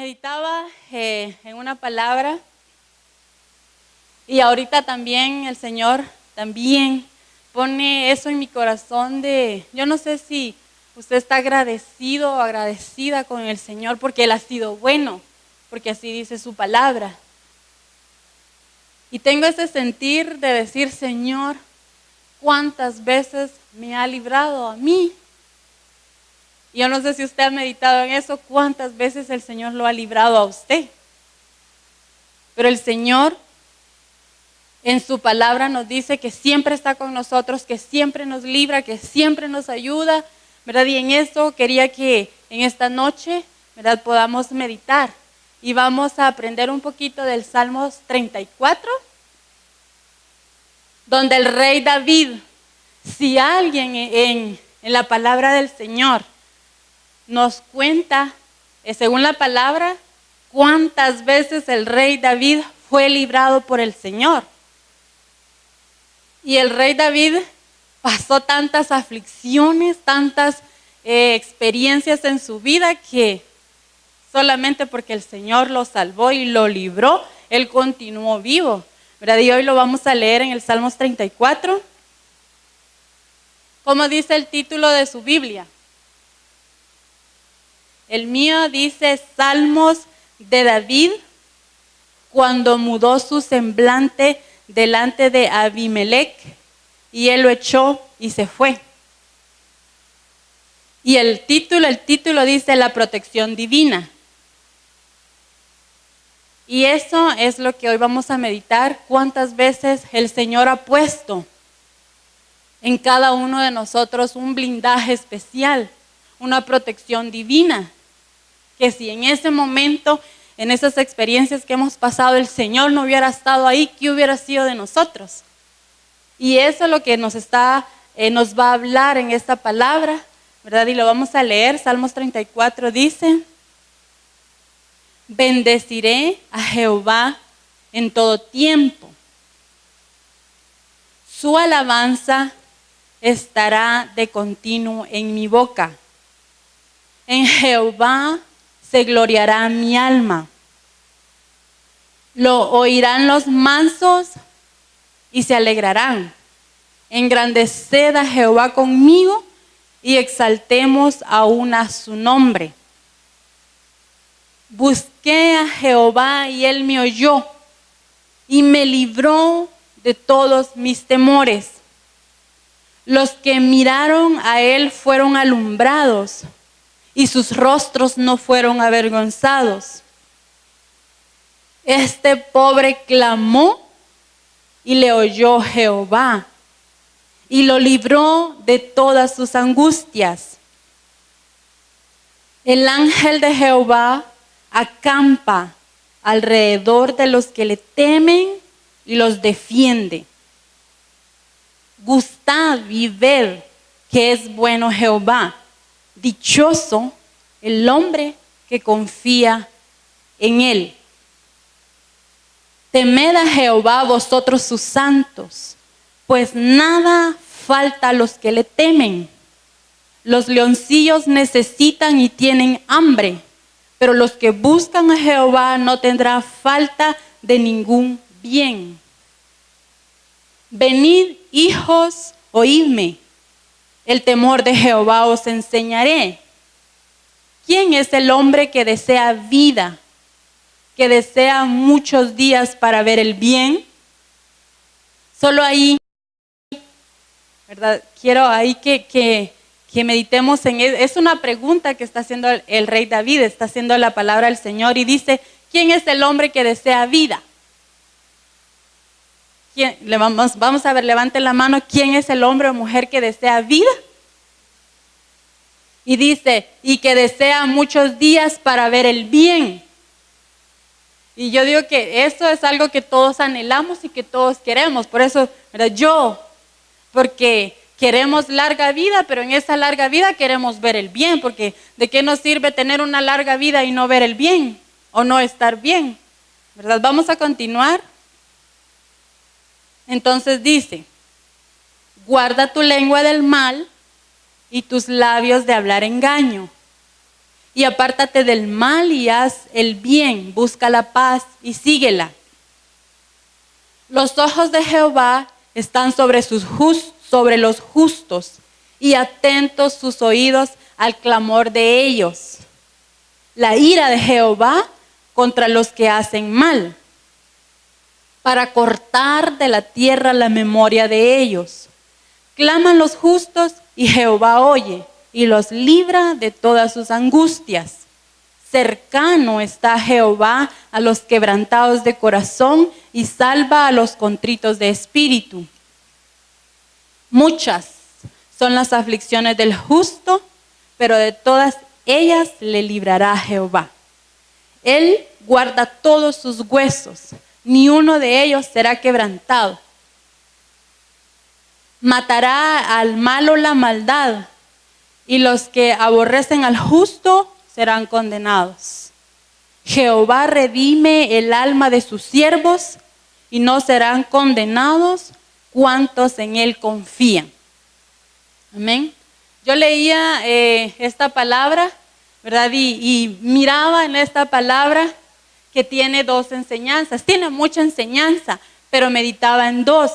Meditaba en una palabra y ahorita también el Señor también pone eso en mi corazón yo no sé si usted está agradecido o agradecida con el Señor porque Él ha sido bueno, porque así dice su palabra. Y tengo ese sentir de decir, Señor, ¿cuántas veces me ha librado a mí? Yo no sé si usted ha meditado en eso, cuántas veces el Señor lo ha librado a usted. Pero el Señor en su palabra nos dice que siempre está con nosotros, que siempre nos libra, que siempre nos ayuda, ¿verdad? Y en eso quería que en esta noche, ¿verdad?, podamos meditar. Y vamos a aprender un poquito del Salmos 34, donde el rey David, si alguien en la palabra del Señor nos cuenta, según la palabra, cuántas veces el rey David fue librado por el Señor. Y el rey David pasó tantas aflicciones, tantas experiencias en su vida que solamente porque el Señor lo salvó y lo libró, él continuó vivo, ¿verdad? Y hoy lo vamos a leer en el Salmos 34. ¿Cómo dice el título de su Biblia? El mío dice Salmos de David cuando mudó su semblante delante de Abimelech y él lo echó y se fue. Y el título dice la protección divina. Y eso es lo que hoy vamos a meditar, cuántas veces el Señor ha puesto en cada uno de nosotros un blindaje especial, una protección divina. Que si en ese momento, en esas experiencias que hemos pasado, el Señor no hubiera estado ahí, ¿qué hubiera sido de nosotros? Y eso es lo que nos va a hablar en esta palabra, ¿verdad? Y lo vamos a leer. Salmos 34 dice: bendeciré a Jehová en todo tiempo. Su alabanza estará de continuo en mi boca. En Jehová se gloriará mi alma. Lo oirán los mansos y se alegrarán. Engrandeced a Jehová conmigo y exaltemos aún a su nombre. Busqué a Jehová y él me oyó y me libró de todos mis temores. Los que miraron a él fueron alumbrados y sus rostros no fueron avergonzados. Este pobre clamó y le oyó Jehová y lo libró de todas sus angustias. El ángel de Jehová acampa alrededor de los que le temen y los defiende. Gustad y ved que es bueno Jehová. Dichoso el hombre que confía en él. Temed a Jehová vosotros sus santos, pues nada falta a los que le temen. Los leoncillos necesitan y tienen hambre, pero los que buscan a Jehová no tendrá falta de ningún bien. Venid, hijos, oídme. El temor de Jehová os enseñaré. ¿Quién es el hombre que desea vida, que desea muchos días para ver el bien? Solo ahí, ¿verdad? Quiero ahí que meditemos en eso. Es una pregunta que está haciendo el rey David, está haciendo la palabra del Señor y dice, ¿quién es el hombre que desea vida? Vamos a ver, levanten la mano, ¿quién es el hombre o mujer que desea vida? Y dice, y que desea muchos días para ver el bien. Y yo digo que eso es algo que todos anhelamos y que todos queremos. Por eso, ¿verdad? Porque queremos larga vida, pero en esa larga vida queremos ver el bien. Porque ¿de qué nos sirve tener una larga vida y no ver el bien? O no estar bien, ¿verdad? Vamos a continuar. Entonces dice, guarda tu lengua del mal y tus labios de hablar engaño. y apártate del mal y haz el bien, busca la paz y síguela. Los ojos de Jehová están sobre los justos y atentos sus oídos al clamor de ellos. La ira de Jehová contra los que hacen mal, para cortar de la tierra la memoria de ellos. Claman los justos y Jehová oye y los libra de todas sus angustias. Cercano está Jehová a los quebrantados de corazón y salva a los contritos de espíritu. Muchas son las aflicciones del justo, pero de todas ellas le librará Jehová. Él guarda todos sus huesos, ni uno de ellos será quebrantado. Matará al malo la maldad, y los que aborrecen al justo serán condenados. Jehová redime el alma de sus siervos, y no serán condenados cuantos en él confían. Amén. Yo leía esta palabra, ¿verdad? Y miraba en esta palabra que tiene dos enseñanzas. Tiene mucha enseñanza, pero meditaba en dos.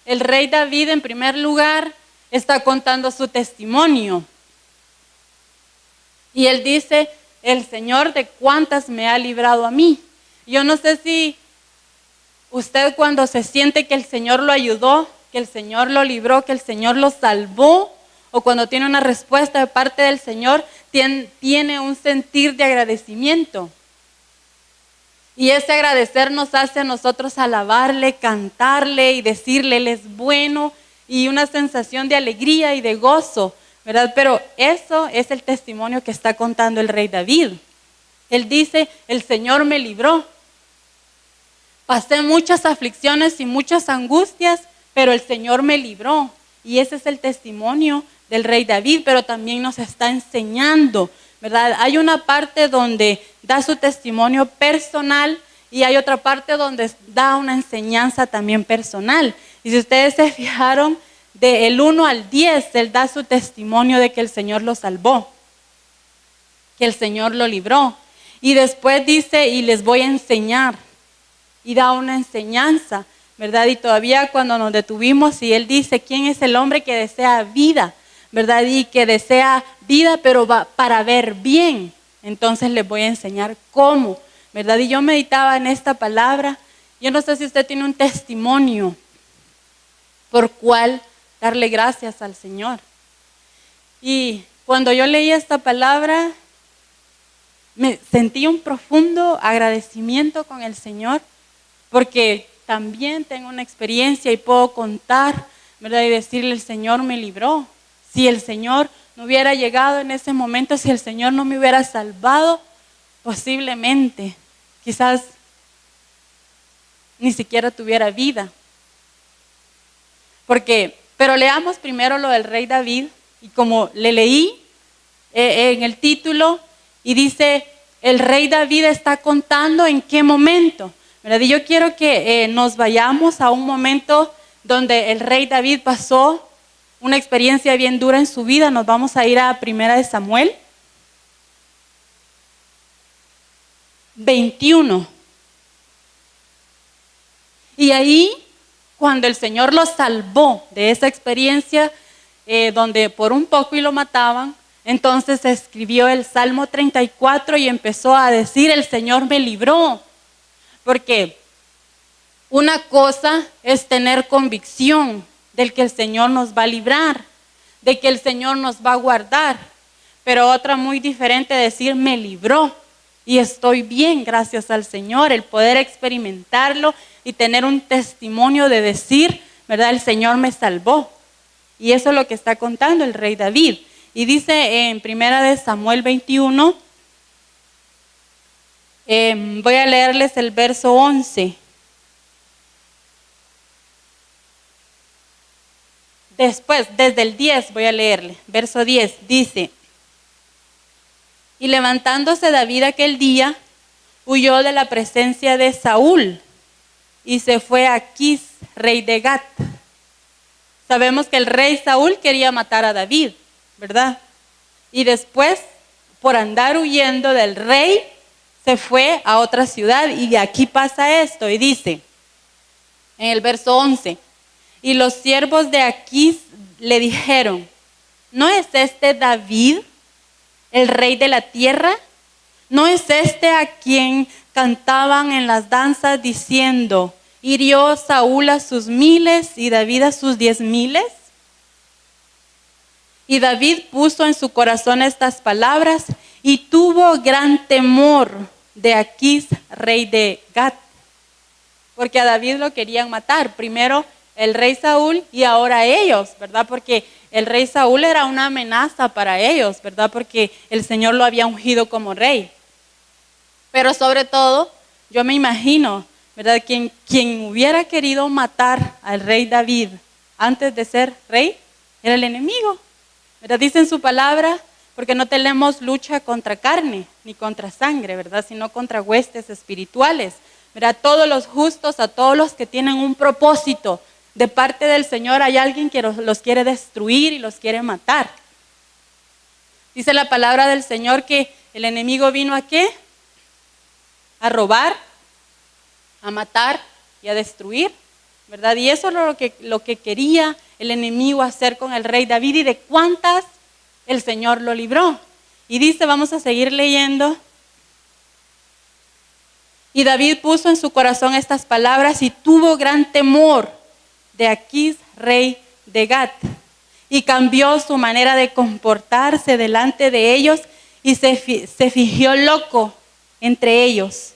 El rey David, en primer lugar, está contando su testimonio. Y él dice, el Señor de cuántas me ha librado a mí. Yo no sé si usted, cuando se siente que el Señor lo ayudó, que el Señor lo libró, que el Señor lo salvó, o cuando tiene una respuesta de parte del Señor, tiene un sentir de agradecimiento. Y ese agradecer nos hace a nosotros alabarle, cantarle y decirle, Él es bueno, y una sensación de alegría y de gozo, ¿verdad? Pero eso es el testimonio que está contando el rey David. Él dice, el Señor me libró. Pasé muchas aflicciones y muchas angustias, pero el Señor me libró. Y ese es el testimonio del rey David, pero también nos está enseñando, ¿verdad? Hay una parte donde da su testimonio personal y hay otra parte donde da una enseñanza también personal. Y si ustedes se fijaron, del 1 al 10, él da su testimonio de que el Señor lo salvó, que el Señor lo libró. Y después dice, y les voy a enseñar, y da una enseñanza, ¿verdad? Y todavía cuando nos detuvimos y él dice, ¿quién es el hombre que desea vida? ¿Verdad? Y que desea vida, pero va para ver bien. Entonces les voy a enseñar cómo, ¿verdad? Y yo meditaba en esta palabra. Yo no sé si usted tiene un testimonio por cual darle gracias al Señor. Y cuando yo leí esta palabra, me sentí un profundo agradecimiento con el Señor, porque también tengo una experiencia y puedo contar, ¿verdad? Y decirle, el Señor me libró. Si el Señor no hubiera llegado en ese momento, si el Señor no me hubiera salvado, posiblemente, quizás ni siquiera tuviera vida. Pero leamos primero lo del rey David, y como le leí en el título, y dice, el rey David está contando en qué momento, ¿verdad? Y yo quiero que nos vayamos a un momento donde el rey David pasó una experiencia bien dura en su vida. Nos vamos a ir a 1 Samuel 21. Y ahí, cuando el Señor lo salvó de esa experiencia, donde por un poco y lo mataban, entonces escribió el Salmo 34 y empezó a decir, el Señor me libró. Porque una cosa es tener convicción del que el Señor nos va a librar, de que el Señor nos va a guardar, pero otra muy diferente, decir me libró y estoy bien gracias al Señor, el poder experimentarlo y tener un testimonio de decir, ¿verdad? El Señor me salvó. Y eso es lo que está contando el rey David. Y dice en 1 Samuel 21, voy a leerles el verso 11. Después, desde el 10 voy a leerle, verso 10, dice, y levantándose David aquel día, huyó de la presencia de Saúl y se fue a Quis, rey de Gat. Sabemos que el rey Saúl quería matar a David, ¿verdad? Y después por andar huyendo del rey, se fue a otra ciudad. Y aquí pasa esto, y dice, en el verso 11, y los siervos de Aquís le dijeron, ¿no es este David, el rey de la tierra? ¿No es este a quien cantaban en las danzas diciendo, hirió Saúl a sus 1000 y David a sus 10,000? Y David puso en su corazón estas palabras y tuvo gran temor de Aquís, rey de Gat, porque a David lo querían matar. Primero el rey Saúl y ahora ellos, ¿verdad? Porque el rey Saúl era una amenaza para ellos, ¿verdad? Porque el Señor lo había ungido como rey. Pero sobre todo, yo me imagino, ¿verdad? Quien hubiera querido matar al rey David antes de ser rey era el enemigo, ¿verdad? Dice en su palabra, porque no tenemos lucha contra carne ni contra sangre, ¿verdad? Sino contra huestes espirituales, ¿verdad? Todos los justos, a todos los que tienen un propósito de parte del Señor, hay alguien que los quiere destruir y los quiere matar. Dice la palabra del Señor que el enemigo vino ¿a qué? A robar, a matar y a destruir, ¿verdad? Y eso es lo que quería el enemigo hacer con el rey David, y de cuántas el Señor lo libró. Y dice, vamos a seguir leyendo. Y David puso en su corazón estas palabras y tuvo gran temor de Aquís, rey de Gat, y cambió su manera de comportarse delante de ellos y se fingió loco entre ellos,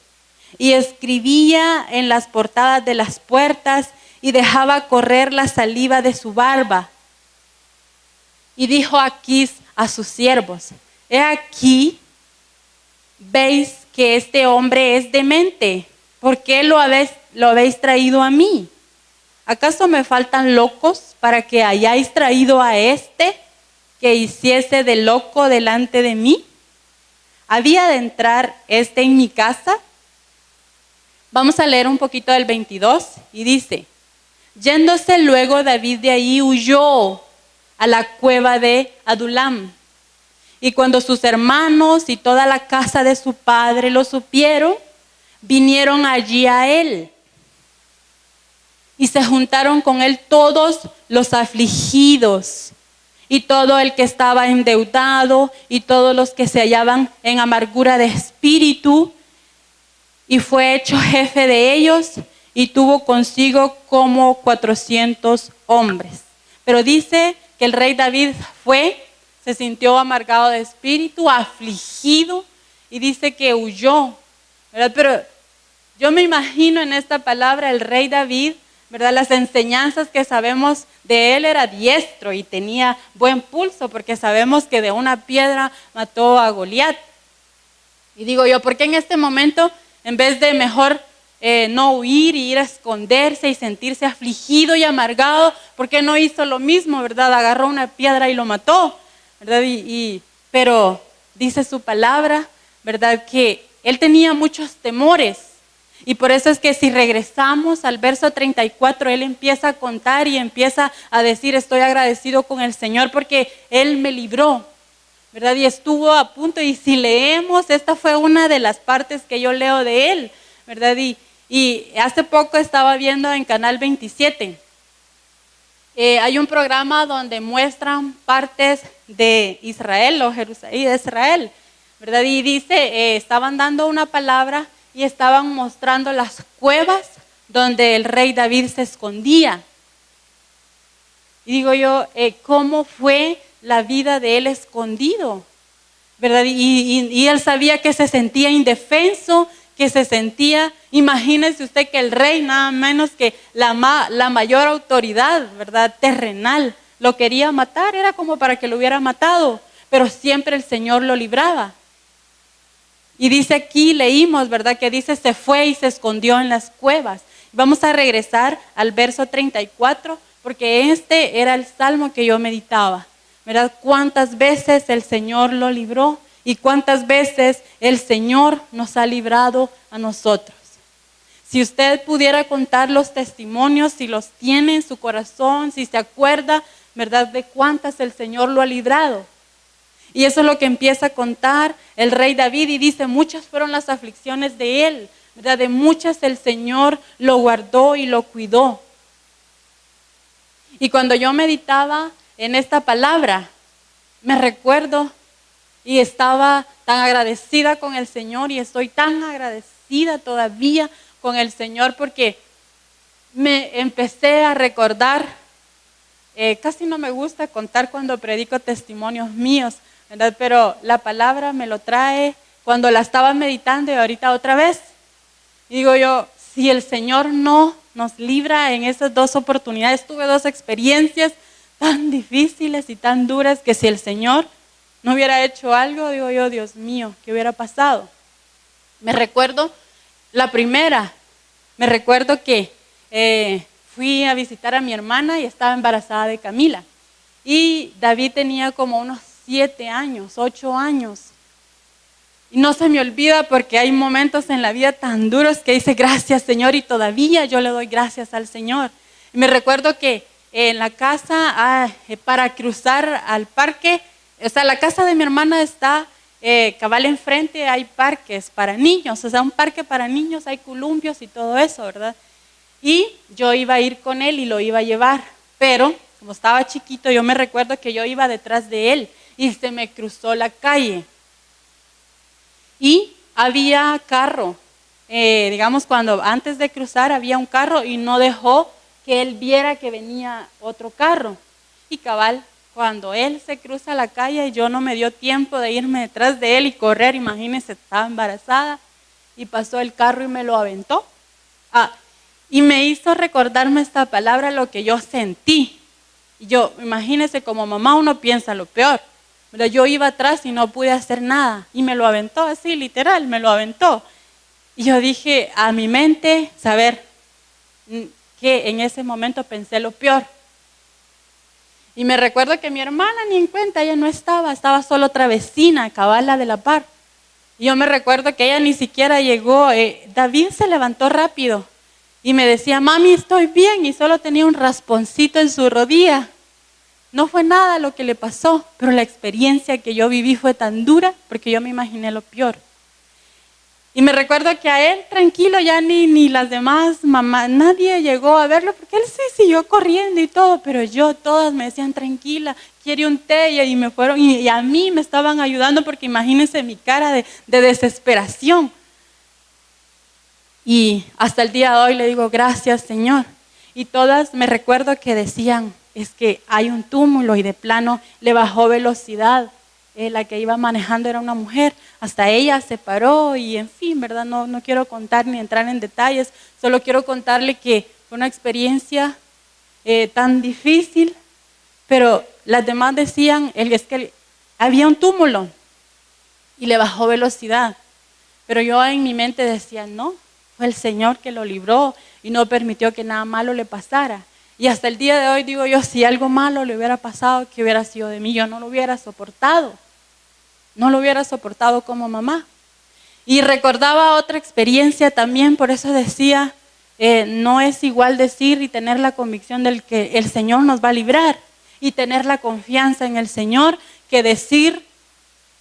y escribía en las portadas de las puertas y dejaba correr la saliva de su barba. Y dijo Aquís a sus siervos, he aquí, veis que este hombre es demente, ¿por qué lo habéis traído a mí? ¿Acaso me faltan locos para que hayáis traído a este que hiciese de loco delante de mí? ¿Había de entrar este en mi casa? Vamos a leer un poquito del 22 y dice, yéndose luego David de ahí huyó a la cueva de Adulam. Y cuando sus hermanos y toda la casa de su padre lo supieron, vinieron allí a él. Y se juntaron con él todos los afligidos y todo el que estaba endeudado y todos los que se hallaban en amargura de espíritu. Y fue hecho jefe de ellos y tuvo consigo como 400 hombres. Pero dice que el rey David se sintió amargado de espíritu, afligido, y dice que huyó, ¿verdad? Pero yo me imagino en esta palabra el rey David, ¿verdad? Las enseñanzas que sabemos de él, era diestro y tenía buen pulso, porque sabemos que de una piedra mató a Goliat. Y digo yo, ¿por qué en este momento, en vez de mejor no huir y ir a esconderse y sentirse afligido y amargado, por qué no hizo lo mismo, ¿verdad? Agarró una piedra y lo mató, ¿verdad? Pero dice su palabra, ¿verdad? Que él tenía muchos temores. Y por eso es que si regresamos al verso 34, él empieza a contar y empieza a decir, estoy agradecido con el Señor porque Él me libró, ¿verdad? Y estuvo a punto, y si leemos, esta fue una de las partes que yo leo de él, ¿verdad? Y hace poco estaba viendo en Canal 27, hay un programa donde muestran partes de Israel o Jerusalén de Israel, ¿verdad? Y dice, estaban dando una palabra y estaban mostrando las cuevas donde el rey David se escondía. Y digo yo, ¿cómo fue la vida de él escondido? ¿Verdad? Y él sabía que se sentía indefenso, que se sentía, imagínese usted que el rey, nada menos que la mayor autoridad, ¿verdad? Terrenal, lo quería matar, era como para que lo hubiera matado, pero siempre el Señor lo libraba. Y dice aquí, leímos, ¿verdad? Que dice, se fue y se escondió en las cuevas. Vamos a regresar al verso 34, porque este era el salmo que yo meditaba, ¿verdad? Cuántas veces el Señor lo libró y cuántas veces el Señor nos ha librado a nosotros. Si usted pudiera contar los testimonios, si los tiene en su corazón, si se acuerda, ¿verdad? De cuántas el Señor lo ha librado. Y eso es lo que empieza a contar el rey David y dice, muchas fueron las aflicciones de él, ¿verdad? De muchas el Señor lo guardó y lo cuidó. Y cuando yo meditaba en esta palabra, me recuerdo y estaba tan agradecida con el Señor y estoy tan agradecida todavía con el Señor porque me empecé a recordar, casi no me gusta contar cuando predico testimonios míos, ¿verdad? Pero la palabra me lo trae cuando la estaba meditando y ahorita otra vez. Y digo yo, si el Señor no nos libra en esas dos oportunidades, tuve dos experiencias tan difíciles y tan duras que si el Señor no hubiera hecho algo, digo yo, Dios mío, ¿qué hubiera pasado? Me recuerdo la primera, me recuerdo que fui a visitar a mi hermana y estaba embarazada de Camila. Y David tenía como unos 7 años, 8 años. Y no se me olvida porque hay momentos en la vida tan duros que dice gracias Señor y todavía yo le doy gracias al Señor. Y me recuerdo que en la casa para cruzar al parque, o sea, la casa de mi hermana está cabal enfrente, hay parques para niños, o sea, un parque para niños, hay columpios y todo eso, ¿verdad? Y yo iba a ir con él y lo iba a llevar, pero como estaba chiquito, yo me recuerdo que yo iba detrás de él y se me cruzó la calle. Y había carro, digamos cuando antes de cruzar había un carro y no dejó que él viera que venía otro carro. Y cabal, cuando él se cruza la calle, yo no me dio tiempo de irme detrás de él y correr, imagínense, estaba embarazada y pasó el carro y me lo aventó. Y me hizo recordarme esta palabra, lo que yo sentí. Y yo, imagínense, como mamá uno piensa lo peor. Pero yo iba atrás y no pude hacer nada. Y me lo aventó así, literal, me lo aventó. Y yo dije a mi mente, saber que en ese momento pensé lo peor. Y me recuerdo que mi hermana ni en cuenta, ella no estaba solo otra vecina, cabala de la par. Y yo me recuerdo que ella ni siquiera llegó, David se levantó rápido y me decía, mami, estoy bien, y solo tenía un rasponcito en su rodilla. No fue nada lo que le pasó, pero la experiencia que yo viví fue tan dura porque yo me imaginé lo peor. Y me recuerdo que a él tranquilo, ya ni las demás mamás, nadie llegó a verlo porque él sí siguió corriendo y todo, pero todas me decían tranquila, quiere un té, y me fueron, y a mí me estaban ayudando porque imagínense mi cara de desesperación. Y hasta el día de hoy le digo gracias Señor. Y todas me recuerdo que decían, es que hay un túmulo y de plano le bajó velocidad. La que iba manejando era una mujer, hasta ella se paró y en fin, ¿verdad? No quiero contar ni entrar en detalles, solo quiero contarle que fue una experiencia tan difícil, pero las demás decían, es que había un túmulo y le bajó velocidad, pero yo en mi mente decía, no, fue el Señor que lo libró y no permitió que nada malo le pasara. Y hasta el día de hoy digo yo, si algo malo le hubiera pasado, ¿qué hubiera sido de mí? Yo no lo hubiera soportado. No lo hubiera soportado como mamá. Y recordaba otra experiencia también, por eso decía, no es igual decir y tener la convicción del que el Señor nos va a librar y tener la confianza en el Señor que decir,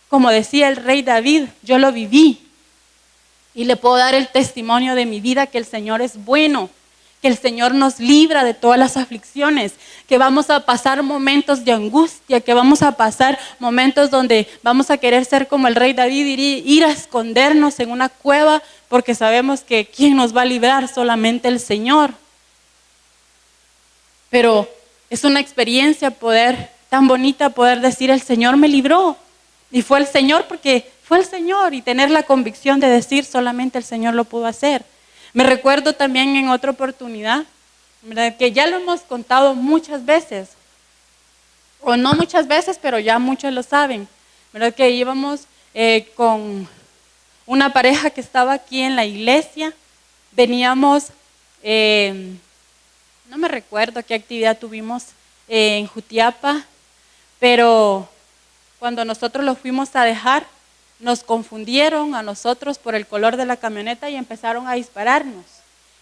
como decía el rey David, yo lo viví y le puedo dar el testimonio de mi vida que el Señor es bueno, que el Señor nos libra de todas las aflicciones, que vamos a pasar momentos de angustia, que vamos a pasar momentos donde vamos a querer ser como el rey David, ir a escondernos en una cueva, porque sabemos que ¿quién nos va a librar? Solamente el Señor. Pero es una experiencia tan bonita poder decir, el Señor me libró. Y fue el Señor porque fue el Señor, y tener la convicción de decir solamente el Señor lo pudo hacer. Me recuerdo también en otra oportunidad, ¿verdad? Que ya lo hemos contado muchas veces, o no muchas veces, pero ya muchos lo saben, ¿verdad? Que íbamos con una pareja que estaba aquí en la iglesia, veníamos, no me recuerdo qué actividad tuvimos en Jutiapa, pero cuando nosotros lo fuimos a dejar, nos confundieron a nosotros por el color de la camioneta y empezaron a dispararnos.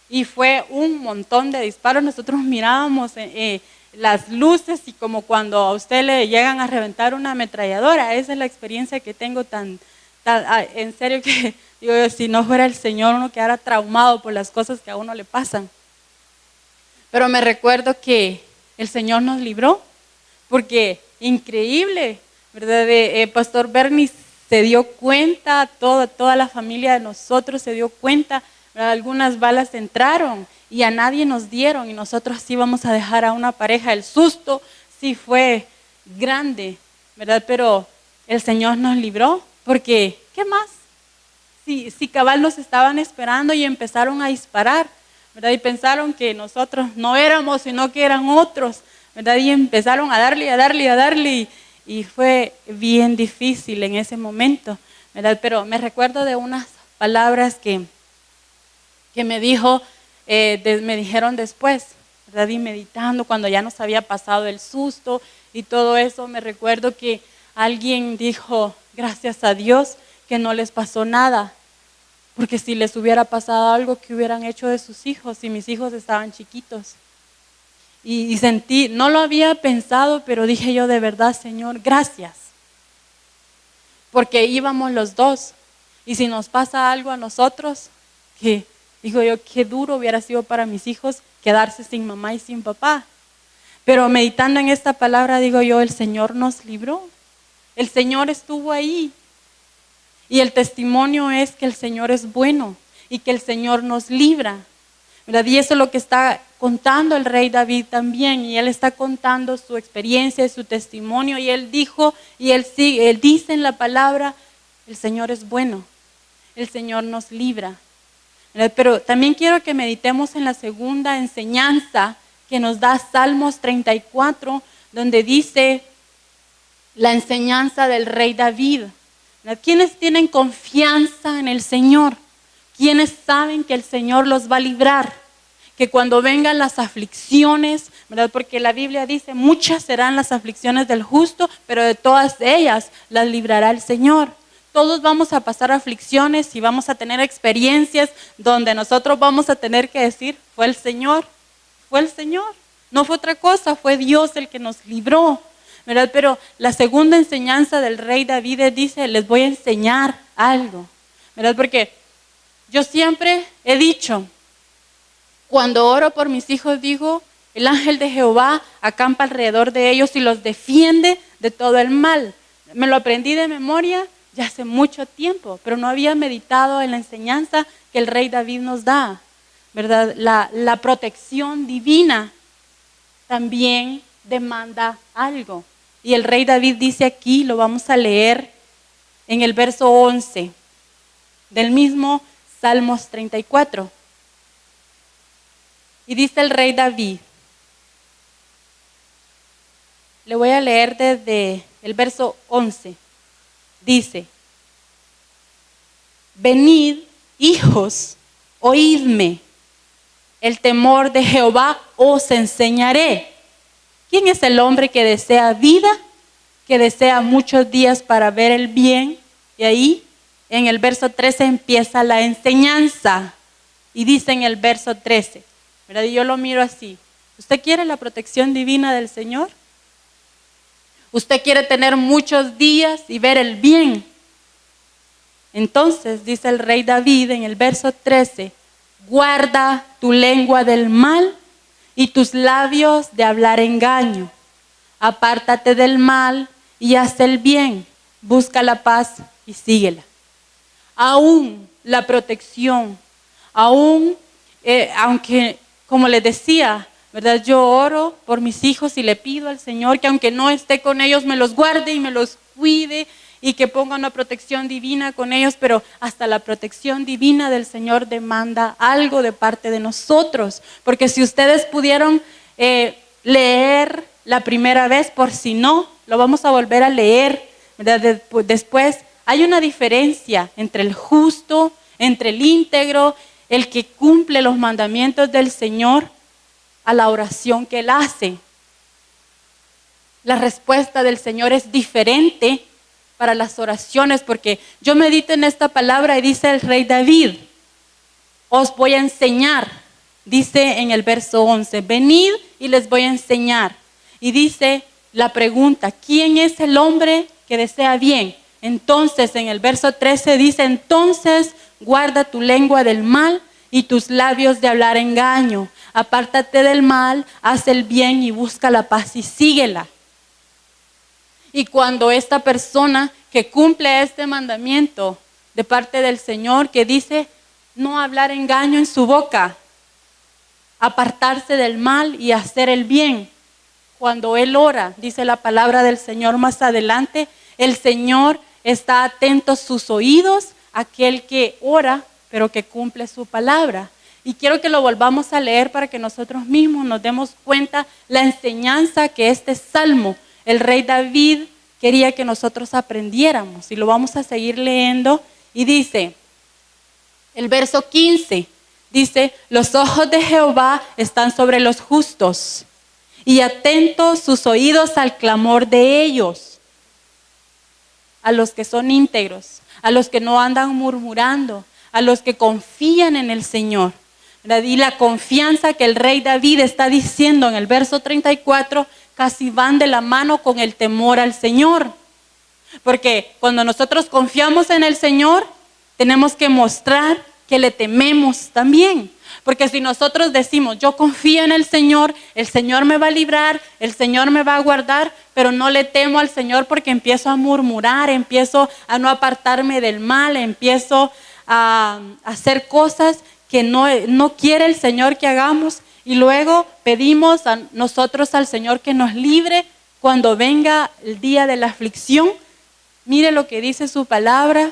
Y fue un montón de disparos. Nosotros mirábamos las luces y como cuando a usted le llegan a reventar una ametralladora. Esa es la experiencia que tengo en serio que digo yo, si no fuera el Señor uno quedara traumado por las cosas que a uno le pasan. Pero me recuerdo que el Señor nos libró, porque increíble, ¿verdad? Pastor Bernie se dio cuenta, toda la familia de nosotros se dio cuenta, ¿verdad? Algunas balas entraron y a nadie nos dieron y nosotros sí vamos a dejar a una pareja. El susto sí fue grande, ¿verdad? Pero el Señor nos libró, porque ¿qué más? Si cabal nos estaban esperando y empezaron a disparar, ¿verdad? Y pensaron que nosotros no éramos, sino que eran otros, ¿verdad? Y empezaron a darle, y fue bien difícil en ese momento, ¿verdad? Pero me recuerdo de unas palabras que me dijeron después, ¿verdad? Y meditando, cuando ya nos había pasado el susto y todo eso, me recuerdo que alguien dijo, gracias a Dios que no les pasó nada, porque si les hubiera pasado algo, ¿qué hubieran hecho de sus hijos? Si mis hijos estaban chiquitos. Y sentí, no lo había pensado, pero dije yo, de verdad, Señor, gracias. Porque íbamos los dos. Y si nos pasa algo a nosotros, que digo yo, qué duro hubiera sido para mis hijos quedarse sin mamá y sin papá. Pero meditando en esta palabra, digo yo, el Señor nos libró. El Señor estuvo ahí. Y el testimonio es que el Señor es bueno y que el Señor nos libra, ¿verdad? Y eso es lo que está contando el rey David también. Y él está contando su experiencia, su testimonio. Y él dijo, y él dice en la palabra, el Señor es bueno, el Señor nos libra, ¿verdad? Pero también quiero que meditemos en la segunda enseñanza que nos da Salmos 34, donde dice la enseñanza del rey David. ¿Quiénes tienen confianza en el Señor? ¿Quiénes saben que el Señor los va a librar? Que cuando vengan las aflicciones, ¿verdad? Porque la Biblia dice, muchas serán las aflicciones del justo, pero de todas ellas las librará el Señor. Todos vamos a pasar aflicciones y vamos a tener experiencias donde nosotros vamos a tener que decir, fue el Señor, no fue otra cosa, fue Dios el que nos libró, ¿verdad? Pero la segunda enseñanza del rey David dice, les voy a enseñar algo, ¿verdad? Porque yo siempre he dicho, cuando oro por mis hijos digo, el ángel de Jehová acampa alrededor de ellos y los defiende de todo el mal. Me lo aprendí de memoria ya hace mucho tiempo, pero no había meditado en la enseñanza que el rey David nos da, ¿verdad? La protección divina también demanda algo. Y el rey David dice aquí, lo vamos a leer en el verso 11 del mismo Salmos 34. Y dice el rey David, le voy a leer desde el verso 11. Dice, venid, hijos, oídme, el temor de Jehová os enseñaré. ¿Quién es el hombre que desea vida, que desea muchos días para ver el bien? Y ahí, en el verso 13, empieza la enseñanza. Y dice en el verso 13, ¿verdad? Y yo lo miro así. ¿Usted quiere la protección divina del Señor? ¿Usted quiere tener muchos días y ver el bien? Entonces, dice el rey David en el verso 13, guarda tu lengua del mal y tus labios de hablar engaño. Apártate del mal y haz el bien. Busca la paz y síguela. Aún la protección, aunque, como les decía, ¿verdad? Yo oro por mis hijos y le pido al Señor que aunque no esté con ellos, me los guarde y me los cuide y que ponga una protección divina con ellos, pero hasta la protección divina del Señor demanda algo de parte de nosotros, porque si ustedes pudieron leer la primera vez, por si no, lo vamos a volver a leer, ¿verdad? Después hay una diferencia entre el justo, entre el íntegro, el que cumple los mandamientos del Señor, a la oración que él hace. La respuesta del Señor es diferente para las oraciones, porque yo medito en esta palabra y dice el rey David, os voy a enseñar, dice en el verso 11, venid y les voy a enseñar. Y dice la pregunta, ¿quién es el hombre que desea bien? Entonces en el verso 13 dice, entonces guarda tu lengua del mal y tus labios de hablar engaño. Apártate del mal, haz el bien y busca la paz y síguela. Y cuando esta persona que cumple este mandamiento de parte del Señor, que dice no hablar engaño en su boca, apartarse del mal y hacer el bien. Cuando él ora, dice la palabra del Señor más adelante, el Señor está atento a sus oídos, aquel que ora, pero que cumple su palabra. Y quiero que lo volvamos a leer para que nosotros mismos nos demos cuenta la enseñanza que este salmo, el rey David, quería que nosotros aprendiéramos. Y lo vamos a seguir leyendo. Y dice, el verso 15, dice, los ojos de Jehová están sobre los justos y atentos sus oídos al clamor de ellos. A los que son íntegros, a los que no andan murmurando, a los que confían en el Señor. Y la confianza que el rey David está diciendo en el verso 34 casi van de la mano con el temor al Señor. Porque cuando nosotros confiamos en el Señor, tenemos que mostrar que le tememos también. Porque si nosotros decimos, yo confío en el Señor me va a librar, el Señor me va a guardar, pero no le temo al Señor porque empiezo a murmurar, empiezo a no apartarme del mal, empiezo a hacer cosas que no quiere el Señor que hagamos, y luego pedimos a nosotros al Señor que nos libre cuando venga el día de la aflicción. Mire lo que dice su palabra,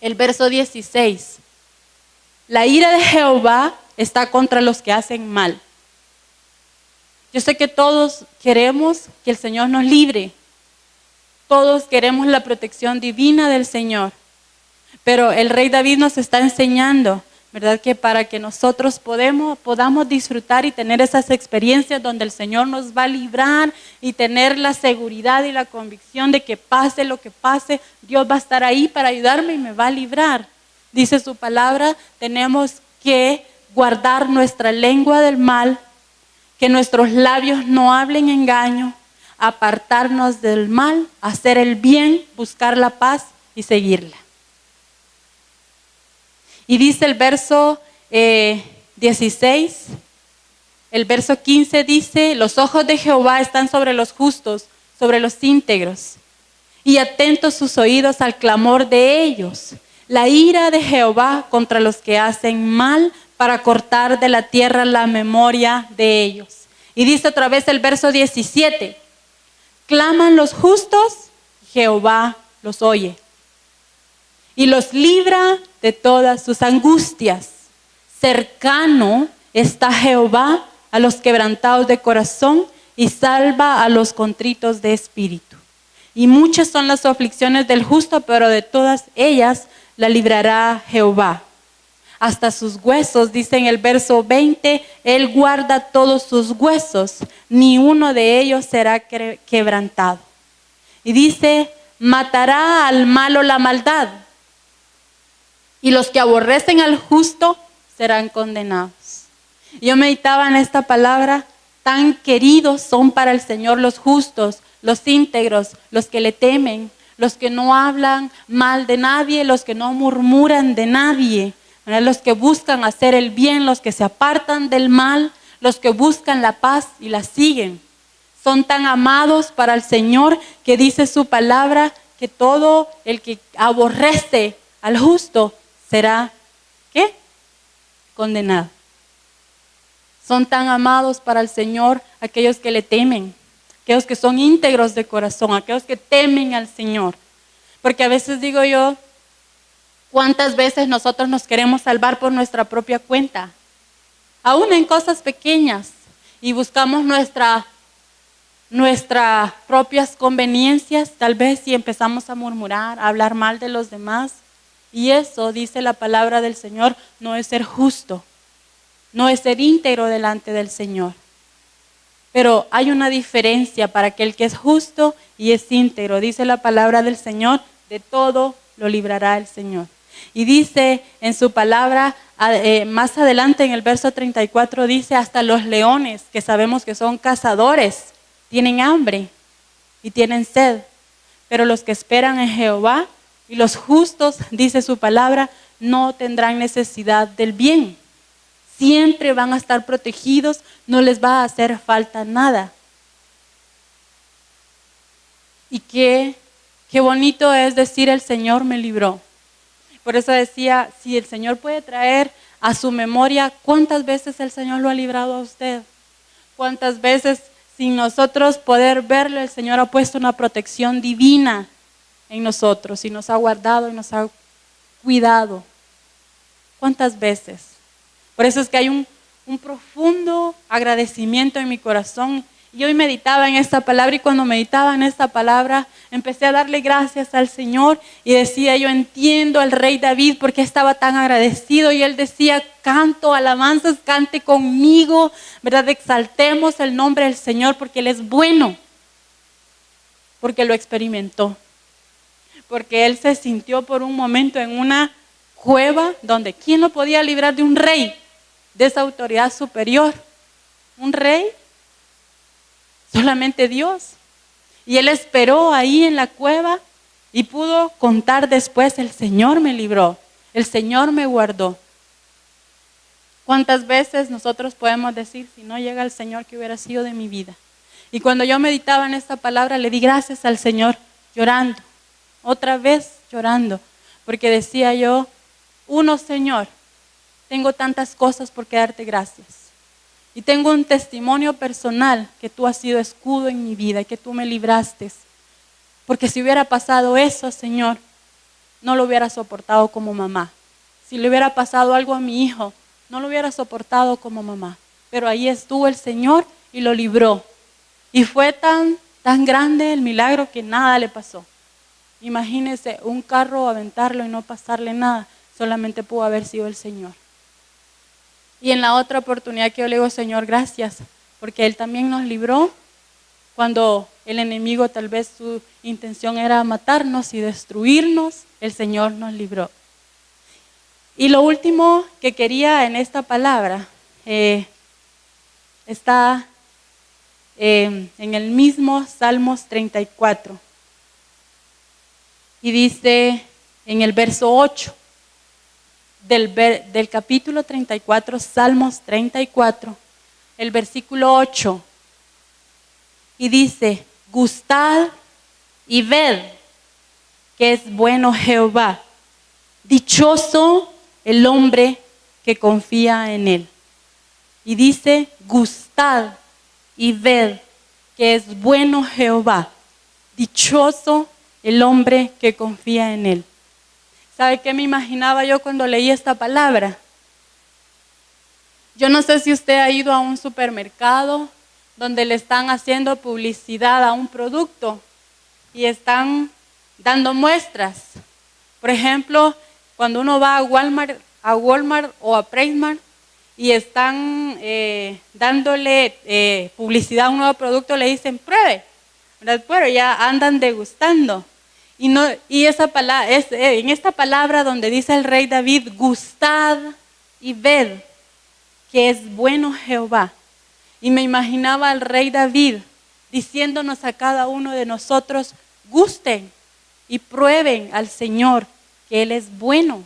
el verso 16. La ira de Jehová está contra los que hacen mal. Yo sé que todos queremos que el Señor nos libre. Todos queremos la protección divina del Señor. Pero el rey David nos está enseñando, ¿verdad? Que para que nosotros podamos disfrutar y tener esas experiencias donde el Señor nos va a librar y tener la seguridad y la convicción de que pase lo que pase, Dios va a estar ahí para ayudarme y me va a librar. Dice su palabra, tenemos que guardar nuestra lengua del mal, que nuestros labios no hablen engaño, apartarnos del mal, hacer el bien, buscar la paz y seguirla. Y dice el verso 16, el verso 15 dice, los ojos de Jehová están sobre los justos, sobre los íntegros, y atentos sus oídos al clamor de ellos. La ira de Jehová contra los que hacen mal, para cortar de la tierra la memoria de ellos. Y dice otra vez el verso 17, claman los justos, Jehová los oye y los libra de todas sus angustias. Cercano está Jehová a los quebrantados de corazón y salva a los contritos de espíritu. Y muchas son las aflicciones del justo, pero de todas ellas la librará Jehová. Hasta sus huesos, dice en el verso 20, Él guarda todos sus huesos, ni uno de ellos será quebrantado. Y dice, matará al malo la maldad, y los que aborrecen al justo serán condenados. Yo meditaba en esta palabra, tan queridos son para el Señor los justos, los íntegros, los que le temen, los que no hablan mal de nadie, los que no murmuran de nadie, ¿verdad? Los que buscan hacer el bien, los que se apartan del mal, los que buscan la paz y la siguen. Son tan amados para el Señor que dice su palabra que todo el que aborrece al justo será, ¿qué? Condenado. Son tan amados para el Señor aquellos que le temen, aquellos que son íntegros de corazón, aquellos que temen al Señor. Porque a veces digo yo, ¿cuántas veces nosotros nos queremos salvar por nuestra propia cuenta? Aún en cosas pequeñas, y buscamos nuestras propias conveniencias, tal vez, si empezamos a murmurar, a hablar mal de los demás. Y eso, dice la palabra del Señor, no es ser justo, no es ser íntegro delante del Señor. Pero hay una diferencia para aquel que es justo y es íntegro. Dice la palabra del Señor, de todo lo librará el Señor. Y dice en su palabra, más adelante en el verso 34, dice, hasta los leones, que sabemos que son cazadores, tienen hambre y tienen sed, pero los que esperan en Jehová y los justos, dice su palabra, no tendrán necesidad del bien. Siempre van a estar protegidos, no les va a hacer falta nada. Y qué bonito es decir, el Señor me libró. Por eso decía, si el Señor puede traer a su memoria cuántas veces el Señor lo ha librado a usted, cuántas veces sin nosotros poder verlo, el Señor ha puesto una protección divina en nosotros y nos ha guardado y nos ha cuidado. ¿Cuántas veces? Por eso es que hay un profundo agradecimiento en mi corazón. Y hoy meditaba en esta palabra, y cuando meditaba en esta palabra empecé a darle gracias al Señor y decía, yo entiendo al rey David porque estaba tan agradecido, y él decía, canto, alabanzas, cante conmigo, ¿verdad? Exaltemos el nombre del Señor porque Él es bueno, porque lo experimentó, porque él se sintió por un momento en una cueva donde ¿quién lo podía librar de un rey, de esa autoridad superior? ¿Un rey? Solamente Dios. Y él esperó ahí en la cueva y pudo contar después, el Señor me libró, el Señor me guardó. ¿Cuántas veces nosotros podemos decir, si no llega el Señor, qué hubiera sido de mi vida? Y cuando yo meditaba en esta palabra, le di gracias al Señor llorando, otra vez llorando, porque decía yo, Señor, tengo tantas cosas por qué darte gracias. Y tengo un testimonio personal que tú has sido escudo en mi vida y que tú me libraste. Porque si hubiera pasado eso, Señor, no lo hubiera soportado como mamá. Si le hubiera pasado algo a mi hijo, no lo hubiera soportado como mamá. Pero ahí estuvo el Señor y lo libró. Y fue tan grande el milagro que nada le pasó. Imagínese un carro aventarlo y no pasarle nada. Solamente pudo haber sido el Señor. Y en la otra oportunidad que yo le digo, Señor, gracias, porque Él también nos libró cuando el enemigo tal vez su intención era matarnos y destruirnos, el Señor nos libró. Y lo último que quería en esta palabra está en el mismo Salmos 34. Y dice en el verso 8. Del capítulo 34, Salmos 34, el versículo 8, y dice, gustad y ved que es bueno Jehová, dichoso el hombre que confía en Él. Y dice, gustad y ved que es bueno Jehová, dichoso el hombre que confía en Él. ¿Sabe qué me imaginaba yo cuando leí esta palabra? Yo no sé si usted ha ido a un supermercado donde le están haciendo publicidad a un producto y están dando muestras. Por ejemplo, cuando uno va a Walmart o a Primark y están dándole publicidad a un nuevo producto, le dicen pruebe, ¿verdad? Pero ya andan degustando. Y esa palabra, en esta palabra donde dice el rey David, gustad y ved que es bueno Jehová. Y me imaginaba al rey David diciéndonos a cada uno de nosotros, gusten y prueben al Señor que Él es bueno.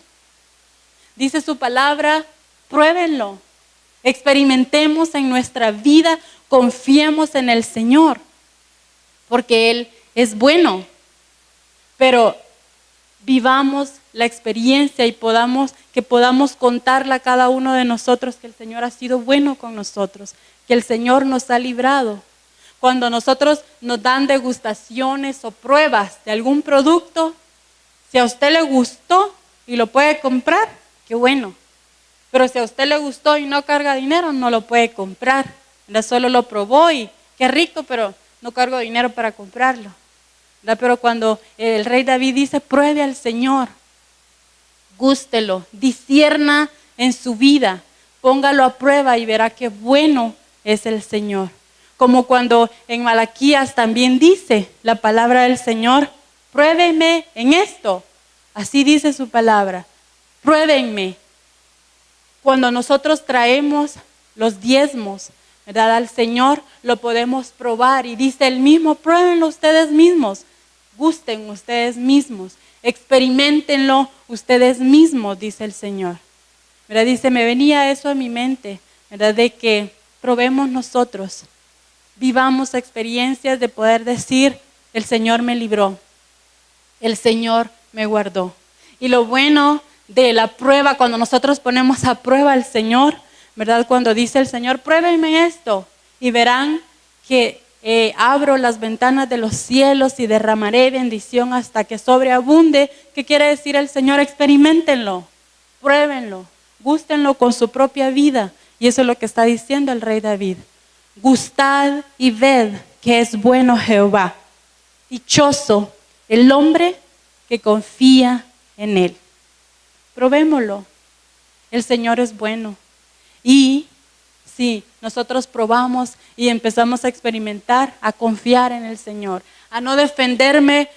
Dice su palabra, pruébenlo, experimentemos en nuestra vida, confiemos en el Señor, porque Él es bueno. Pero vivamos la experiencia y que podamos contarle a cada uno de nosotros que el Señor ha sido bueno con nosotros, que el Señor nos ha librado. Cuando nosotros nos dan degustaciones o pruebas de algún producto, si a usted le gustó y lo puede comprar, qué bueno. Pero si a usted le gustó y no carga dinero, no lo puede comprar. Solo lo probó y qué rico, pero no cargo dinero para comprarlo. Pero cuando el rey David dice, pruebe al Señor, gústelo, discierna en su vida, póngalo a prueba y verá qué bueno es el Señor. Como cuando en Malaquías también dice la palabra del Señor, pruébenme en esto. Así dice su palabra, pruébenme. Cuando nosotros traemos los diezmos, ¿verdad? Al Señor lo podemos probar y dice Él mismo, pruébenlo ustedes mismos, gusten ustedes mismos, experimentenlo ustedes mismos, dice el Señor. ¿Verdad? Dice, me venía eso a mi mente, ¿verdad? De que probemos nosotros, vivamos experiencias de poder decir, el Señor me libró, el Señor me guardó. Y lo bueno de la prueba, cuando nosotros ponemos a prueba al Señor, ¿verdad? Cuando dice el Señor, pruébenme esto y verán que abro las ventanas de los cielos y derramaré bendición hasta que sobreabunde. ¿Qué quiere decir el Señor? Experiméntenlo, pruébenlo, gústenlo con su propia vida. Y eso es lo que está diciendo el rey David. Gustad y ved que es bueno Jehová. Dichoso el hombre que confía en Él. Probémoslo. El Señor es bueno. Y si nosotros probamos y empezamos a experimentar, a confiar en el Señor, a no defenderme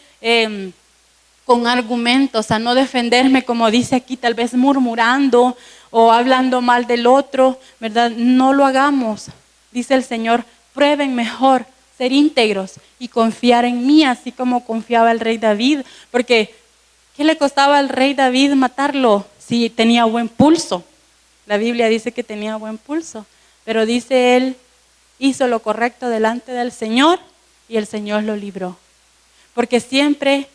con argumentos, a no defenderme como dice aquí, tal vez murmurando o hablando mal del otro, ¿verdad? No lo hagamos. Dice el Señor, prueben mejor ser íntegros y confiar en mí, así como confiaba el rey David. Porque, ¿qué le costaba al rey David matarlo si tenía buen pulso? La Biblia dice que tenía buen pulso, pero dice él, hizo lo correcto delante del Señor y el Señor lo libró. Porque siempre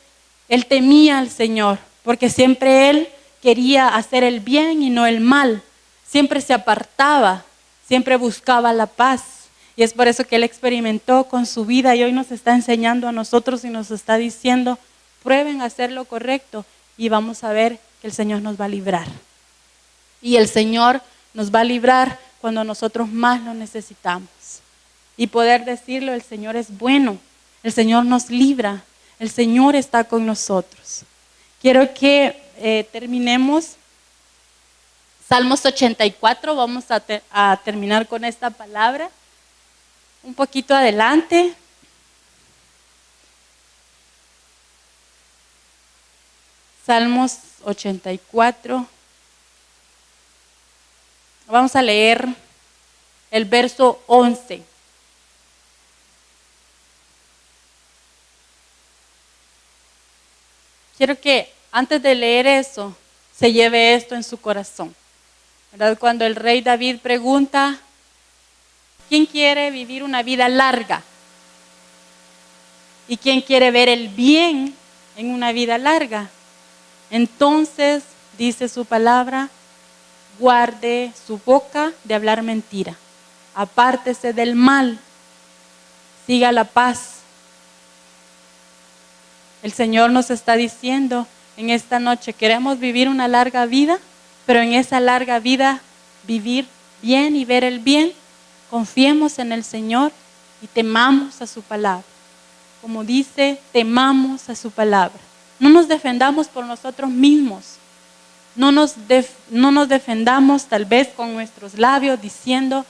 él temía al Señor, porque siempre él quería hacer el bien y no el mal. Siempre se apartaba, siempre buscaba la paz. Y es por eso que él experimentó con su vida y hoy nos está enseñando a nosotros y nos está diciendo, prueben hacer lo correcto y vamos a ver que el Señor nos va a librar. Y el Señor nos va a librar cuando nosotros más lo necesitamos. Y poder decirlo, el Señor es bueno, el Señor nos libra, el Señor está con nosotros. Quiero que terminemos Salmos 84, vamos a terminar con esta palabra. Un poquito adelante. Salmos 84. Vamos a leer el verso 11. Quiero que antes de leer eso, se lleve esto en su corazón. ¿Verdad? Cuando el rey David pregunta, ¿quién quiere vivir una vida larga? ¿Y quién quiere ver el bien en una vida larga? Entonces, dice su palabra, guarde su boca de hablar mentira, apártese del mal, siga la paz. El Señor nos está diciendo en esta noche, queremos vivir una larga vida, pero en esa larga vida vivir bien y ver el bien. Confiemos en el Señor y temamos a su palabra. Como dice, temamos a su palabra. No nos defendamos por nosotros mismos. No nos defendamos tal vez con nuestros labios diciendo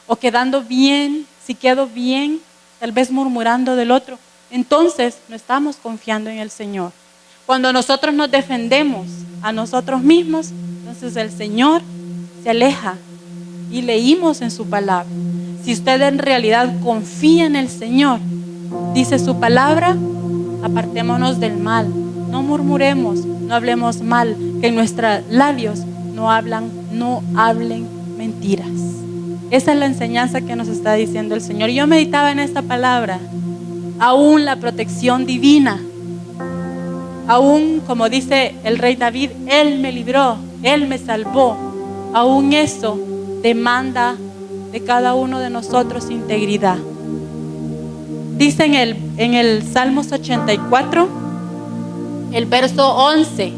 o quedando bien, si quedo bien, tal vez murmurando del otro. Entonces no estamos confiando en el Señor. Cuando nosotros nos defendemos a nosotros mismos, entonces el Señor se aleja. Y leímos en su palabra. Si usted en realidad confía en el Señor, dice su palabra, apartémonos del mal. No murmuremos, no hablemos mal, que en nuestros labios no hablen mentiras. Esa es la enseñanza que nos está diciendo el Señor. Yo meditaba en esta palabra, aún la protección divina, aún como dice el rey David, Él me libró, Él me salvó, aún eso demanda de cada uno de nosotros integridad. Dice en el Salmos 84, el verso 11,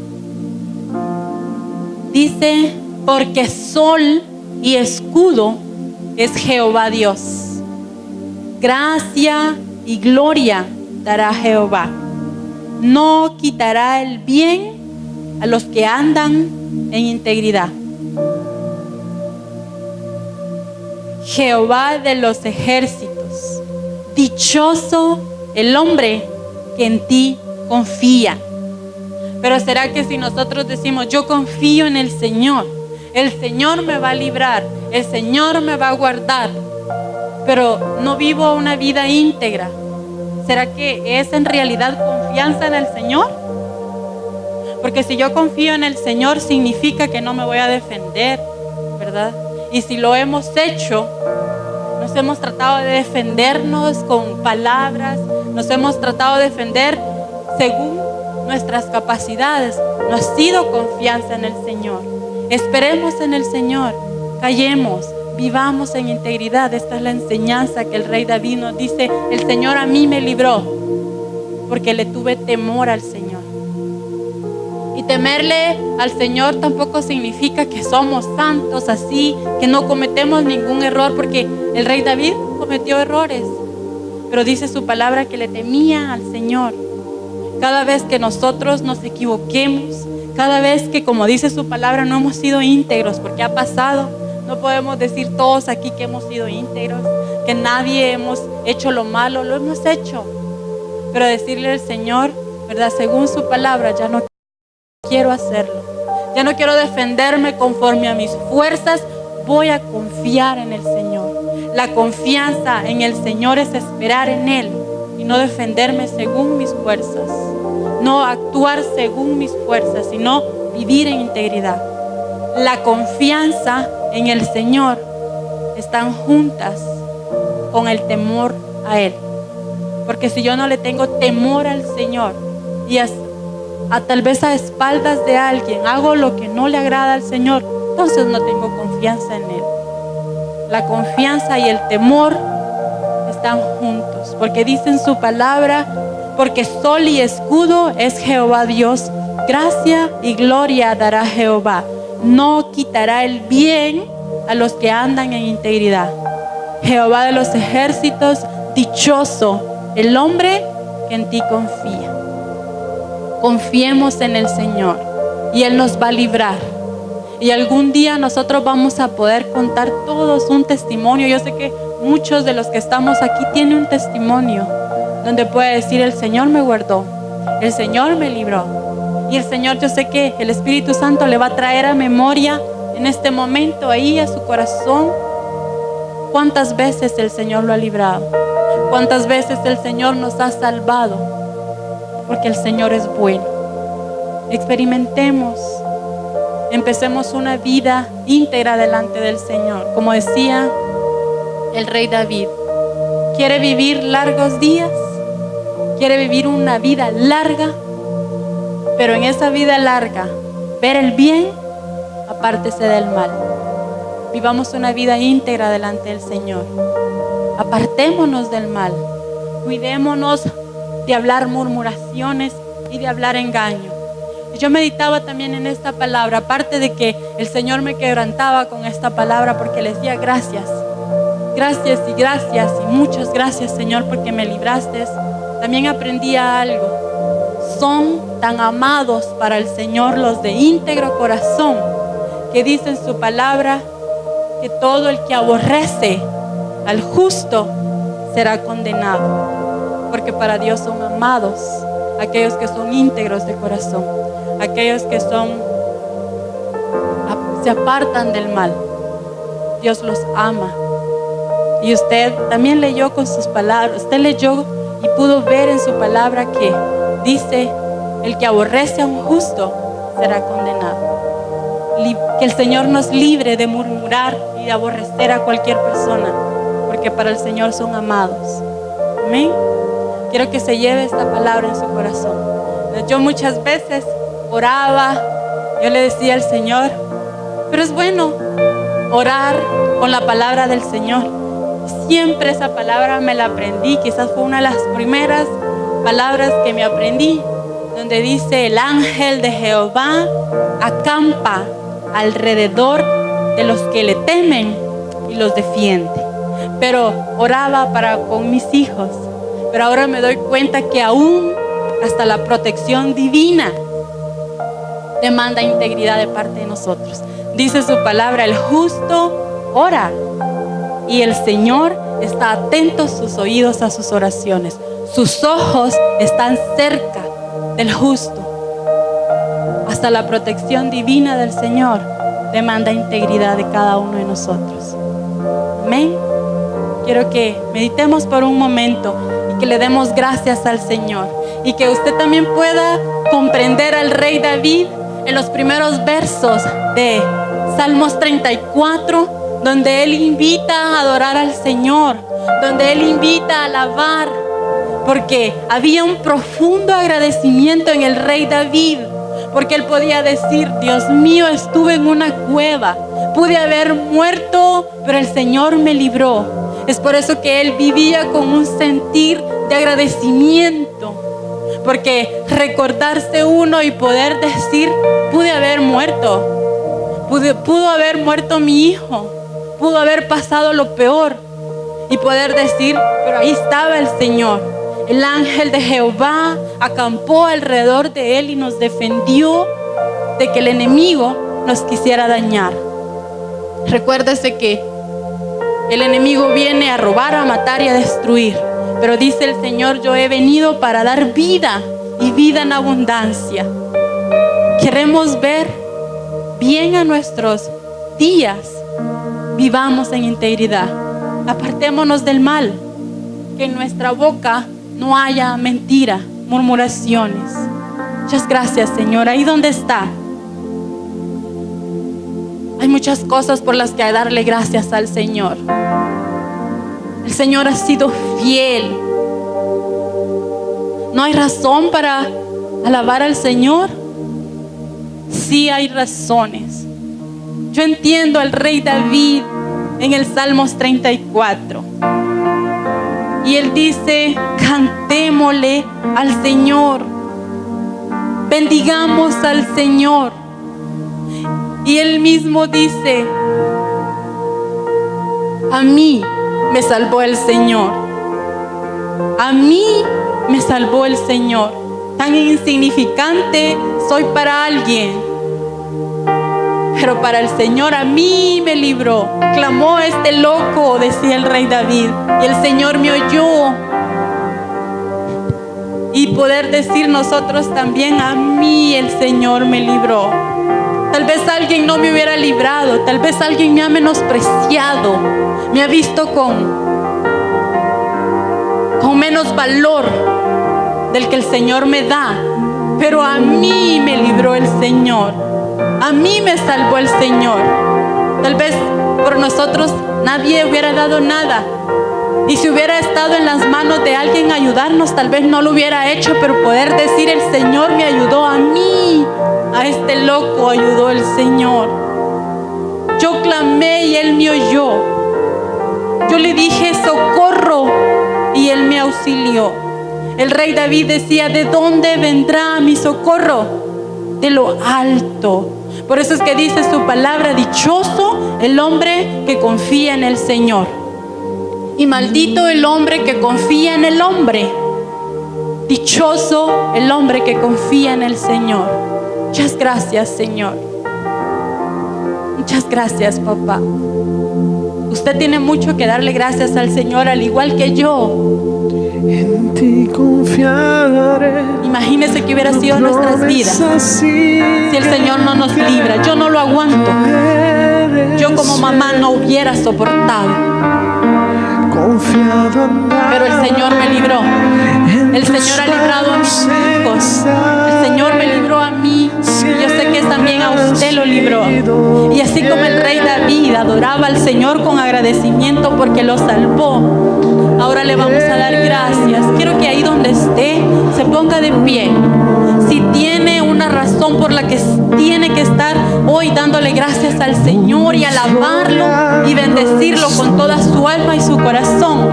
dice, porque sol y escudo es Jehová Dios. Gracia y gloria dará Jehová. No quitará el bien a los que andan en integridad. Jehová de los ejércitos, dichoso el hombre que en ti confía. Pero será que si nosotros decimos, yo confío en el Señor me va a librar, el Señor me va a guardar, pero no vivo una vida íntegra. ¿Será que es en realidad confianza en el Señor? Porque si yo confío en el Señor, significa que no me voy a defender, ¿verdad? Y si lo hemos hecho, nos hemos tratado de defendernos con palabras, nos hemos tratado de defender según nuestras capacidades. No ha sido confianza en el Señor. Esperemos en el Señor, callemos, vivamos en integridad. Esta es la enseñanza que el rey David nos dice: el Señor a mí me libró porque le tuve temor al Señor. Y temerle al Señor tampoco significa que somos santos así, que no cometemos ningún error, porque el rey David cometió errores, pero dice su palabra que le temía al Señor. Cada vez que nosotros nos equivoquemos, cada vez que, como dice su palabra, no hemos sido íntegros, porque ha pasado, no podemos decir todos aquí que hemos sido íntegros, que nadie hemos hecho lo malo, lo hemos hecho, pero decirle al Señor, ¿verdad? Según su palabra, ya no quiero hacerlo, ya no quiero defenderme conforme a mis fuerzas, voy a confiar en el Señor. La confianza en el Señor es esperar en Él y no defenderme según mis fuerzas, no actuar según mis fuerzas, sino vivir en integridad. La confianza en el Señor están juntas con el temor a Él, porque si yo no le tengo temor al Señor y tal vez a espaldas de alguien hago lo que no le agrada al Señor, entonces no tengo confianza en Él. La confianza y el temor están juntos, porque dice en su palabra: porque sol y escudo es Jehová Dios, gracia y gloria dará Jehová, no quitará el bien a los que andan en integridad. Jehová de los ejércitos, dichoso el hombre que en ti confía. Confiemos en el Señor y Él nos va a librar. Y algún día nosotros vamos a poder contar todos un testimonio. Yo sé que muchos de los que estamos aquí tienen un testimonio donde puede decir: el Señor me guardó, el Señor me libró. Y el Señor, yo sé que el Espíritu Santo le va a traer a memoria en este momento, ahí a su corazón, cuántas veces el Señor lo ha librado, cuántas veces el Señor nos ha salvado, porque el Señor es bueno. Experimentemos, empecemos una vida íntegra delante del Señor. Como decía el rey David, ¿quiere vivir largos días? ¿Quiere vivir una vida larga? Pero en esa vida larga, ver el bien, apártese del mal. Vivamos una vida íntegra delante del Señor. Apartémonos del mal. Cuidémonos de hablar murmuraciones y de hablar engaño. Yo meditaba también en esta palabra, aparte de que el Señor me quebrantaba con esta palabra, porque le decía: gracias, gracias y gracias y muchas gracias, Señor, porque me libraste. También aprendía algo: son tan amados para el Señor los de íntegro corazón, que dice en su palabra que todo el que aborrece al justo será condenado, porque para Dios son amados aquellos que son íntegros de corazón, aquellos que se apartan del mal. Dios los ama. Y usted también leyó con sus palabras, usted leyó y pudo ver en su palabra que dice: el que aborrece a un justo será condenado. Que el Señor nos libre de murmurar y de aborrecer a cualquier persona, porque para el Señor son amados. Amén. Quiero que se lleve esta palabra en su corazón. Yo muchas veces oraba, yo le decía al Señor, pero es bueno orar con la palabra del Señor. Siempre esa palabra me la aprendí, quizás fue una de las primeras palabras que me aprendí, donde dice: el ángel de Jehová acampa alrededor de los que le temen y los defiende. Pero oraba con mis hijos, pero ahora me doy cuenta que aún hasta la protección divina demanda integridad de parte de nosotros. Dice su palabra: el justo ora y el Señor está atento a sus oídos a sus oraciones. Sus ojos están cerca del justo. Hasta la protección divina del Señor demanda integridad de cada uno de nosotros. Amén. quiero que meditemos por un momento y que le demos gracias al Señor. Y que usted también pueda comprender al rey David en los primeros versos de Salmos 34, donde él invita a adorar al Señor, donde él invita a alabar, porque había un profundo agradecimiento en el rey David, porque él podía decir: Dios mío, estuve en una cueva, pude haber muerto, pero el Señor me libró. Es por eso que él vivía con un sentir de agradecimiento, porque recordarse uno y poder decir: pude haber muerto, pudo haber muerto mi hijo, pudo haber pasado lo peor, y poder decir: pero ahí estaba el Señor. El ángel de Jehová acampó alrededor de él y nos defendió de que el enemigo nos quisiera dañar. Recuérdese que el enemigo viene a robar, a matar y a destruir, pero dice el Señor: yo he venido para dar vida y vida en abundancia. Queremos ver bien a nuestros días, vivamos en integridad, apartémonos del mal, que en nuestra boca no haya mentira, murmuraciones. Muchas gracias, Señor. Ahí donde está, hay muchas cosas por las que darle gracias al Señor. El Señor ha sido fiel. ¿No hay razón para alabar al Señor? Sí hay razones. Yo entiendo al rey David en el Salmos 34. Y él dice: cantémosle al Señor, bendigamos al Señor. Y él mismo dice: a mí me salvó el Señor, a mí me salvó el Señor. Tan insignificante soy para alguien, pero para el Señor a mí me libró. Clamó este loco, decía el rey David, y el Señor me oyó. Y poder decir nosotros también: a mí el Señor me libró. Tal vez alguien no me hubiera librado, tal vez alguien me ha menospreciado, me ha visto con menos valor del que el Señor me da, pero a mí me libró el Señor, a mí me salvó el Señor. Tal vez por nosotros nadie hubiera dado nada, y si hubiera estado en las manos de alguien ayudarnos, tal vez no lo hubiera hecho, pero poder decir: el Señor me ayudó a mí, a este loco ayudó el Señor. Yo clamé y Él me oyó. Yo le dije: socorro, y Él me auxilió. El rey David decía: ¿de dónde vendrá mi socorro? De lo alto. Por eso es que dice su palabra: dichoso el hombre que confía en el Señor, y maldito el hombre que confía en el hombre. Dichoso el hombre que confía en el Señor. Muchas gracias, Señor. Muchas gracias, papá. Usted tiene mucho que darle gracias al Señor, al igual que yo. En ti confiaré. Imagínese que hubiera sido nuestras vidas si el Señor no nos libra. Yo no lo aguanto. Yo como mamá no hubiera soportado, pero el Señor me libró. El Señor ha librado a mis hijos. El Señor me libró a mí, y yo sé que también a usted lo libró. Y así como el rey David adoraba al Señor con agradecimiento porque lo salvó, ahora le vamos a dar gracias. Quiero que ahí donde esté se ponga de pie. Si tiene una razón por la que tiene que estar hoy dándole gracias al Señor y alabarlo y bendecirlo con toda su alma y su corazón,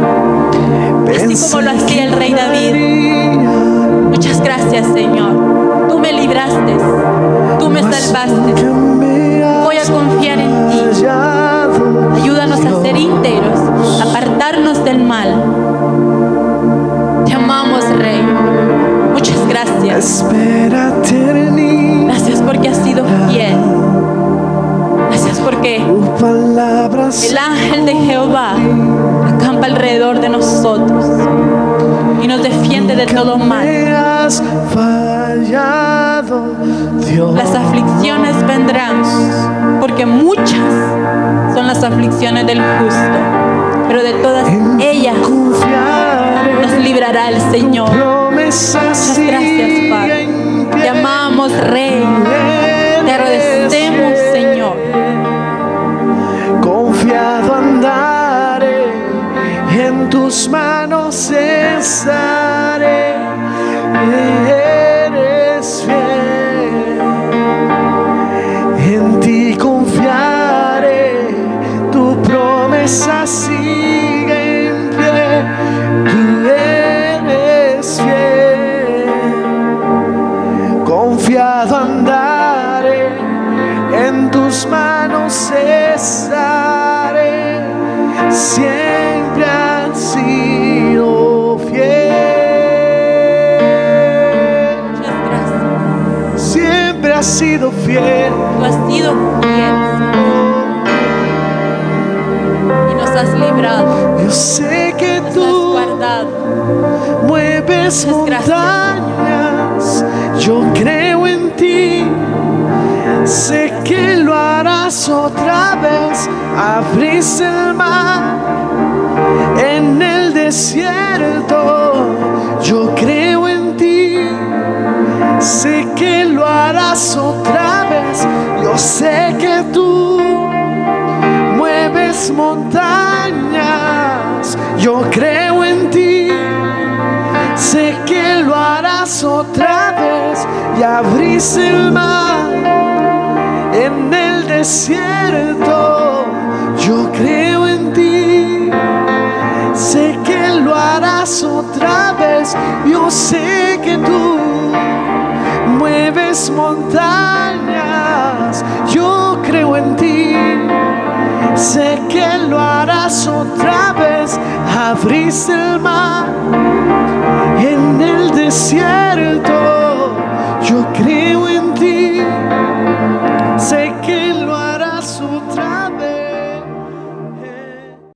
así como lo hacía el rey David. Muchas gracias, Señor. Tú me libraste, tú me salvaste. Voy a confiar en ti. Ayúdanos a ser íntegros, a apartarnos del mal. Te amamos, Rey. Muchas gracias. Gracias porque has sido fiel. Gracias porque el ángel de Jehová acampa alrededor de nosotros y nos defiende de todo mal. Las aflicciones vendrán, porque muchas son las aflicciones del justo, pero de todas ellas confiaré. nos librará el Señor. Promesas Muchas gracias, Padre. Te amamos, Rey. Te agradecemos, Señor. Confiado andaré, en tus manos estaré. Eres fiel, en ti confiaré, tu promesa sigue en pie. Tú eres fiel, confiado andaré, en tus manos estaré. Siempre has sido fiel. Muchas gracias. Siempre has sido fiel. Tú has sido fiel, Señor, y nos has librado, Yo sé que nos has tú guardado. mueves Muchas gracias. montañas. Yo creo en ti. Sé que lo harás otra vez. Abriste el mar en el desierto. Yo creo en ti. Sé que lo harás otra vez. Yo sé que tú mueves montañas. Yo creo en ti. Sé que lo harás otra vez. Y abriste el mar en el desierto. Yo creo en ti. Sé que lo harás otra vez. Yo sé que tú mueves montañas. Yo creo en ti. Sé que lo harás otra vez. Abriste el mar en el desierto.